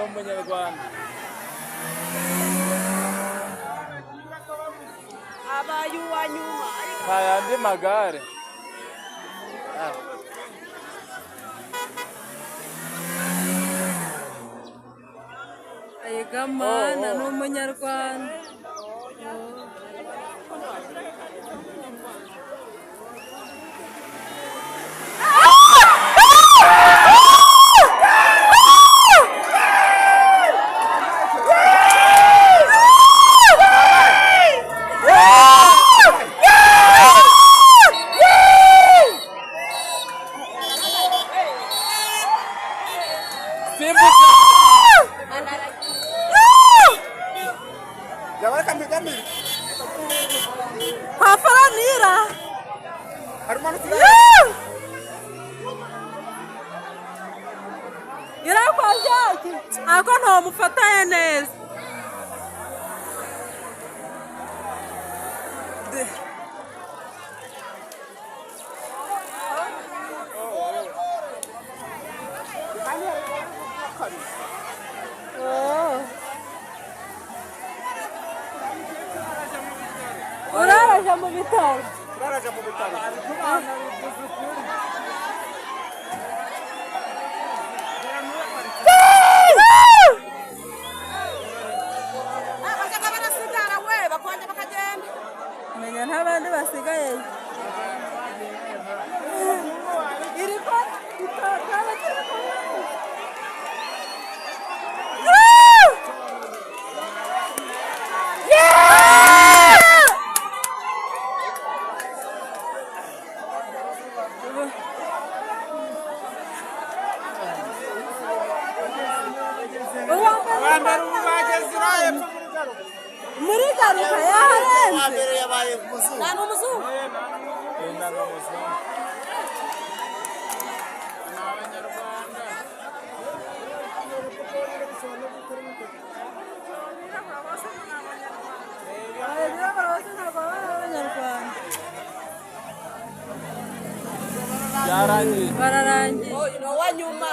umunyarwanda. Abaye uwa nyuma. Nta yandi magare. Ayigamana ni umunyarwanda. Jangan kambing. Hafaranira. Harus manusia. Irakwajaki. Ako ntomufataye neza. Uraraja mu bitaro. Menya nta bandi basigaye. Iriko itokana muri garuka yarenze. Nani umuzungu? Bararangiye. Bararangiye. Oh, you know what nyuma?